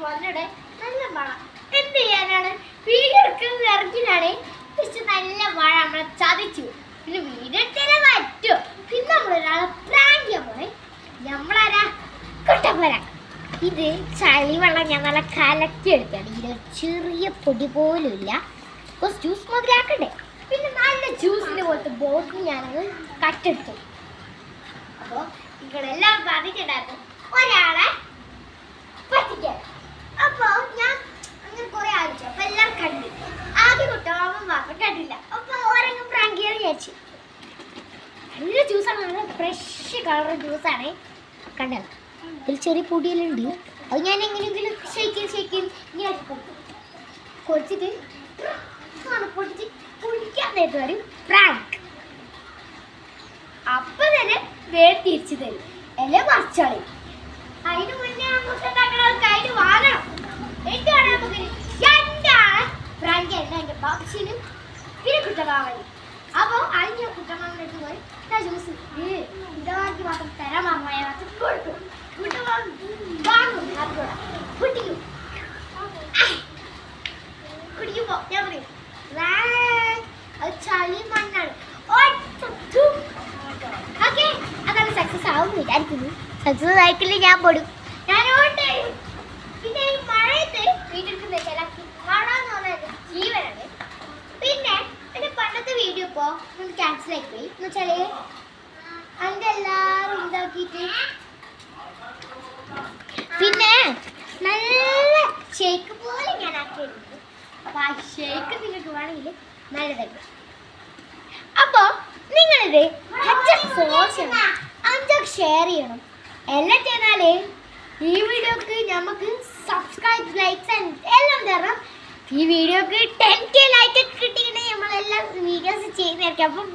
വന്നിടെ നല്ല മഴ. എന്ത് ചെയ്യാനാണ്? വീഡിയോ എടുക്കുന്നത് ഇറങ്ങിനാണ്. പക്ഷെ നല്ല മഴ നമ്മളെ ചതിച്ചു. പിന്നെ വീഡിയോ എടുത്താലേ പറ്റൂ. പിന്നെ നമ്മളൊരാളെ പ്രാങ്ക് ചെയ്യാൻ പോണേ. നമ്മളാരാ? കുട്ടപ്പന. ഇത് ചളി വെള്ളം ഞാൻ നല്ല കലക്കി എടുക്കുകയാണ്. ഇതിൽ ചെറിയ പൊടി പോലും ഇല്ല. കുറച്ച് ജ്യൂസ് മുതലാക്കണ്ടേ. പിന്നെ നല്ല ജ്യൂസിൻ്റെ പോലത്തെ ബോട്ടിൽ ഞാനത് കട്ടെടുത്തു. അപ്പോൾ നിങ്ങളെല്ലാം പറഞ്ഞിട്ടുണ്ടായിരുന്നു ഒരാളെ പറ്റിക്കാൻ. അപ്പോൾ ഞാൻ അങ്ങനെ കുറേ ആലോചിച്ചു. അപ്പോൾ എല്ലാം കണ്ടു. ആദ്യം കുട്ടമാമൻ മാത്രം കണ്ടില്ല. അപ്പോൾ ഓരങ്ങ് പ്രാങ്ക് ചെയ്യാൻ വിചാരിച്ചു. നല്ല ജ്യൂസാണ്. നല്ല ഫ്രഷ് കളർ ജ്യൂസാണ്. കണ്ടത് ഇതിൽ ചെറിയ പൊടിയെല്ലാം ഉണ്ട്. അത് ഞാൻ എങ്ങനെയെങ്കിലും ഷേക്ക് ഇങ്ങനെ കൊടുത്തിട്ട് പൊടിച്ച് കുടിക്കാൻ നേരത്തെ വരും പ്രാങ്ക്. അപ്പം തന്നെ തിരിച്ചു തരും. എല്ലാം മറിച്ചാളി. അതിന് മുന്നേ കയ്യിൽ വാങ്ങണം. എന്താണ് നമുക്ക് രണ്ടാണ് പ്രാങ്ക് ഉണ്ട്. എൻ്റെ ബോക്സിനും പിന്നെ കുട്ടമാവനും. അപ്പോൾ അതിന് കുട്ടമാവൻ്റെ അടുത്ത് പോയി ജ്യൂസ് ഇതാക്കി മാത്രം തരാൻ മാമായ കൊടുക്കും. കുട്ടമാവൻ വാങ്ങും. അതുകൂടെ കുടിക്കും. കുടിക്കുമ്പോൾ ഞാൻ പറയും അത് ചളി മണ്ണാണ്. ഓക്കെ, അതാണ് സക്സസ് ആവും വിചാരിക്കുന്നു. സക്സസ് ആയിക്കില്ല ഞാൻ പെടും. ഞാൻ ഓട്ടെ. പിന്നെ ഈ മഴയത്ത് വീടെടുക്കുന്ന ചിലക്ക് മഴ എന്ന് പറഞ്ഞാൽ ജീവനാണ്. പിന്നെ എൻ്റെ പണ്ടത്തെ വീഡിയോ ഇപ്പോൾ ഒന്ന് ക്യാൻസൽ ആയിപ്പോയി. എന്ന് വെച്ചാൽ അതിൻ്റെ എല്ലാവരും ഇതാക്കിയിട്ട് പിന്നെ നല്ല ഷേക്ക് പോലെ ഞാൻ ആക്കിയിട്ടുണ്ട്. അപ്പോൾ ആ ഷേക്ക് നിങ്ങൾക്ക് വേണമെങ്കിൽ നല്ലതായിട്ട്. അപ്പോൾ നിങ്ങളിത് 5 ഷെയർ ചെയ്യണം. എല്ലാം ചെയ്താൽ ഈ വീഡിയോക്ക് നമുക്ക് സബ്സ്ക്രൈബ് ലൈക്സ് എല്ലാം തരണം. ഈ വീഡിയോക്ക് 10K ലൈക്ക് കിട്ടിയിട്ടുണ്ടെങ്കിൽ നമ്മളെല്ലാം വീഡിയോസ് ചെയ്യുന്നതായിരിക്കും. അപ്പം